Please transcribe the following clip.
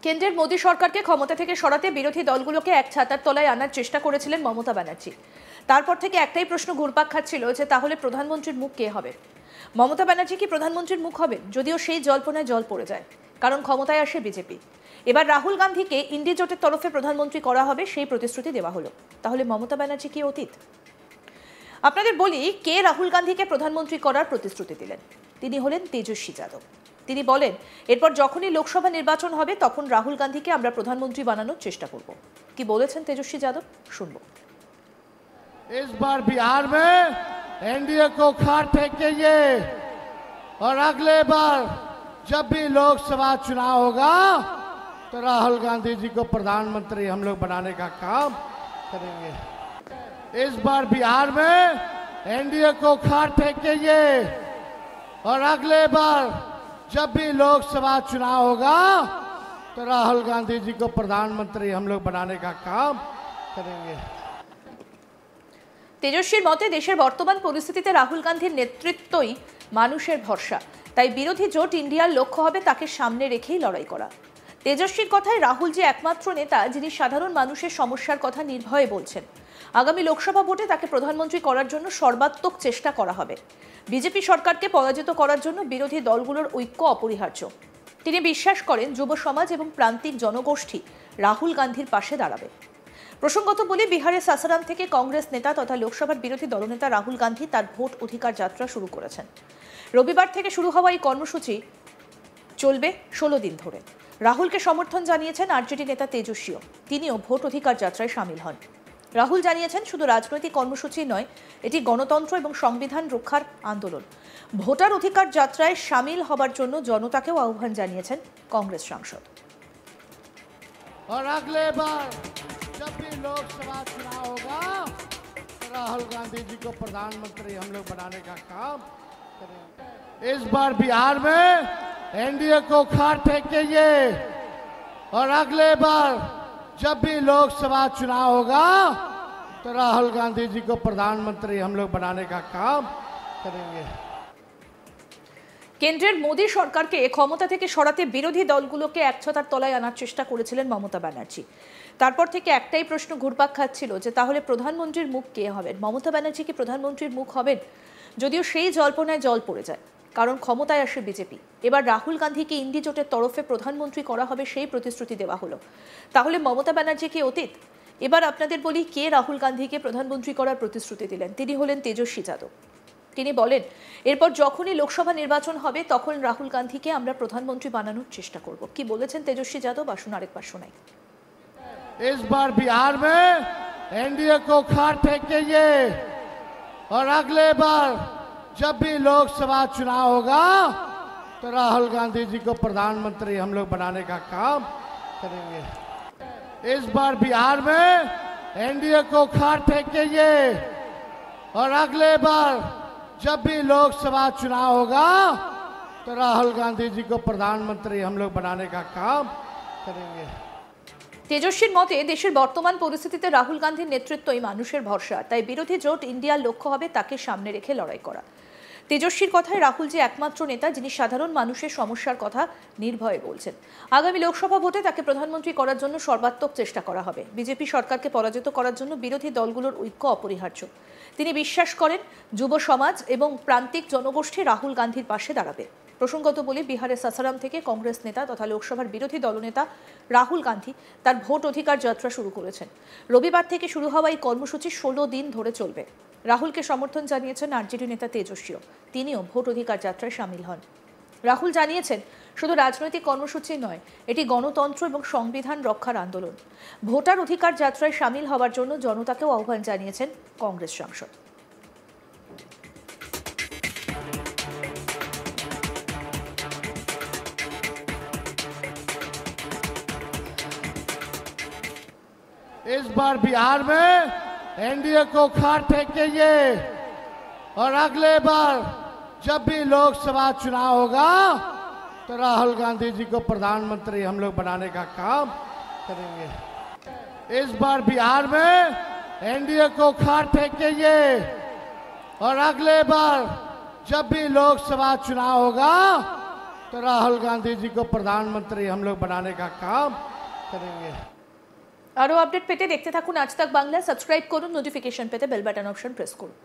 কেন্দ্রের মোদী সরকারকে ক্ষমতা থেকে সরাতে বিরোধী দলগুলোকে এক ছাতার তলায় আনার চেষ্টা করেছিলেন মমতা ব্যানার্জি। তারপর থেকে একটাই প্রশ্ন ঘুরপাক খাচ্ছিল যে তাহলে প্রধানমন্ত্রীর মুখ কে হবে। মমতা ব্যানার্জি কি প্রধানমন্ত্রীর মুখ হবেন? যদিও সেই জল্পনায় জল পড়ে যায়, কারণ ক্ষমতায় আসে বিজেপি। এবার রাহুল গান্ধীকে ইন্ডি জোটের তরফে প্রধানমন্ত্রী করা হবে সেই প্রতিশ্রুতি দেওয়া হলো। তাহলে মমতা ব্যানার্জি কি অতীত? আপনাদের বলি কে রাহুল গান্ধীকে প্রধানমন্ত্রী করার প্রতিশ্রুতি দিলেন। তিনি হলেন তেজস্বী যাদব। তিনি বলেন, এরপর যখনই লোকসভা নির্বাচন হবে তখন রাহুল গান্ধীকে আমরা প্রধানমন্ত্রী বানানোর চেষ্টা করব। কি বলেছেন তেজস্বী যাদব, শুনবো। इस बार बिहार में एनडीए को खाट फेंकेंगे और अगले बार जब भी लोकसभा चुनाव होगा तो राहुल गांधी जी को प्रधानमंत्री हम लोग बनाने का काम करेंगे। इस बार बिहार में एनडीए को खाट फेंकेंगे और अगले बार जब भी लोकसभा चुनाव होगा तो राहुल गांधी जी को प्रधानमंत्री हम लोग बनाने का काम करेंगे। তেজস্বীর মতে দেশের বর্তমান পরিস্থিতিতে রাহুল গান্ধীর নেতৃত্বই মানুষের ভরসা, তাই বিরোধী জোট ইন্ডিয়ার লক্ষ্য হবে তাকে সামনে রেখেই লড়াই করা। তেজস্বীর কথায় রাহুল যে একমাত্র নেতা যিনি সাধারণ মানুষের সমস্যার কথা নির্ভয়ে বলছেন। আগামী লোকসভা ভোটে তাকে প্রধানমন্ত্রী করার জন্য সর্বাত্মক চেষ্টা করা হবে। বিজেপি সরকারকে পরাজিত করার জন্য বিরোধী দলগুলোর ঐক্য অপরিহার্য। তিনি বিশ্বাস করেন যুব সমাজ এবং প্রান্তিক জনগোষ্ঠী রাহুল গান্ধীর পাশে দাঁড়াবে। প্রসঙ্গত বলি, বিহারের সাসারাম থেকে কংগ্রেস নেতা তথা লোকসভার বিরোধী দলনেতা রাহুল গান্ধী তার ভোট অধিকার যাত্রা শুরু করেছেন। রবিবার থেকে শুরু হওয়া এই কর্মসূচি চলবে 16 দিন ধরে। রাহুলকে সমর্থন জানিয়েছেন আরজেডি নেতা তেজস্বীও। তিনিও ভোট অধিকার যাত্রায় সামিল হন। রাহুল জানিয়েছেন, শুধু রাজনৈতিক কর্মসূচি নয়, এটি গণতন্ত্র এবং সংবিধান রক্ষার আন্দোলন। ভোটার অধিকার যাত্রায় সামিল হবার জন্য জনতাকেও আহ্বান জানিয়েছেন কংগ্রেস সাংসদ। और अगले बार जब भी लोकसभा चुनाव होगा तो राहुल गांधी जी को प्रधानमंत्री हम लोग बनाने का काम करेंगे। इस बार बिहार में एनडीए को खाट फेंकेंगे और अगले बार जब भी लोकसभा चुनाव होगा तो राहुल गांधी जी को प्रधानमंत्री हम लोग बनाने का काम करेंगे। কেন্দ্রের মোদী সরকারকে ক্ষমতা থেকে সরাতে বিরোধী দলগুলোকে একছতার তলায় আনার চেষ্টা করেছিলেন মমতা ব্যানার্জি। তারপর থেকে একটাই প্রশ্ন ঘুরপাক খাচ্ছিল যে তাহলে প্রধানমন্ত্রীর মুখ কে হবেন। মমতা ব্যানার্জি কি প্রধানমন্ত্রীর মুখ হবেন? যদিও সেই জল্পনায় জল পড়ে যায়, কারণ ক্ষমতায় আসে বিজেপি। এবার রাহুল গান্ধীকে ইন্ডি জোটের তরফে প্রধানমন্ত্রী করা হবে সেই প্রতিশ্রুতি দেওয়া হলো। তাহলে মমতা ব্যানার্জি কি অতীত? এবার আপনাদের বলি কে রাহুল গান্ধীকে প্রধানমন্ত্রী করার প্রতিশ্রুতি দিলেন। তিনি হলেন তেজস্বী যাদব। তিনি বলেন, এরপর যখনই লোকসভা নির্বাচন হবে তখন রাহুল গান্ধীকে আমরা প্রধানমন্ত্রী বানানোর চেষ্টা করব। কি বলেছেন তেজস্বী যাদব, আসুন আরেকবার শোনাই। इस बार बिहार में एनडीए को खाट फेंकेंगे और अगले बार जब भी लोकसभा चुनाव होगा तो राहुल गांधी जी को प्रधानमंत्री हम लोग बनाने का काम करेंगे। इस बार बिहार में एनडीए को खाट फेंकेंगे और अगले बार जब भी लोकसभा चुनाव होगा तो राहुल गांधी जी को प्रधानमंत्री हम लोग बनाने का काम करेंगे। তেজস্বীর মতে দেশের বর্তমান পরিস্থিতিতে রাহুল গান্ধীর নেতৃত্বই মানুষের ভরসা, তাই বিরোধী জোট ইন্ডিয়ার লক্ষ্য হবে তাকে সামনে রেখে লড়াই করা। তেজস্বীর কথায় রাহুল যে একমাত্র নেতা যিনি সাধারণ মানুষের সমস্যার কথা নির্ভয়ে বলছেন। আগামী লোকসভা ভোটে তাকে প্রধানমন্ত্রী করার জন্য সর্বাত্মক চেষ্টা করা হবে। বিজেপি সরকারকে পরাজিত করার জন্য বিরোধী দলগুলোর ঐক্য অপরিহার্য। তিনি বিশ্বাস করেন যুব সমাজ এবং প্রান্তিক জনগোষ্ঠী রাহুল গান্ধীর পাশে দাঁড়াবে। প্রসঙ্গত বলি, বিহারের সাসারাম থেকে কংগ্রেস নেতা তথা লোকসভার বিরোধী দলনেতা রাহুল গান্ধী তার ভোট অধিকার যাত্রা শুরু করেছেন। রবিবার থেকে শুরু হওয়া এই কর্মসূচি 16 দিন ধরে চলবে। রাহুলকে সমর্থন জানিয়েছেন আরজেডি নেতা তেজস্বীও। তিনিও ভোট অধিকার যাত্রায় সামিল হন। রাহুল জানিয়েছেন, শুধু রাজনৈতিক কর্মসূচি নয়, এটি গণতন্ত্র এবং সংবিধান রক্ষার আন্দোলন। ভোটার অধিকার যাত্রায় সামিল হওয়ার জন্য জনতাকেও আহ্বান জানিয়েছেন কংগ্রেস সাংসদ। इस बार बिहार में एनडीए को खाट फेंकेंगे और अगले बार जब भी लोकसभा चुनाव होगा तो राहुल गांधी जी को प्रधानमंत्री हम लोग बनाने का काम करेंगे। इस बार बिहार में एनडीए को खाट फेंकेंगे और अगले बार जब भी लोकसभा चुनाव होगा तो राहुल गांधी जी को प्रधानमंत्री हम लोग बनाने का काम करेंगे। আরও আপডেট পেতে দেখতে থাকুন আজ তাক বাংলা। সাবস্ক্রাইব করুন, নোটিফিকেশন পেতে বেল বাটন অপশন প্রেস করুন।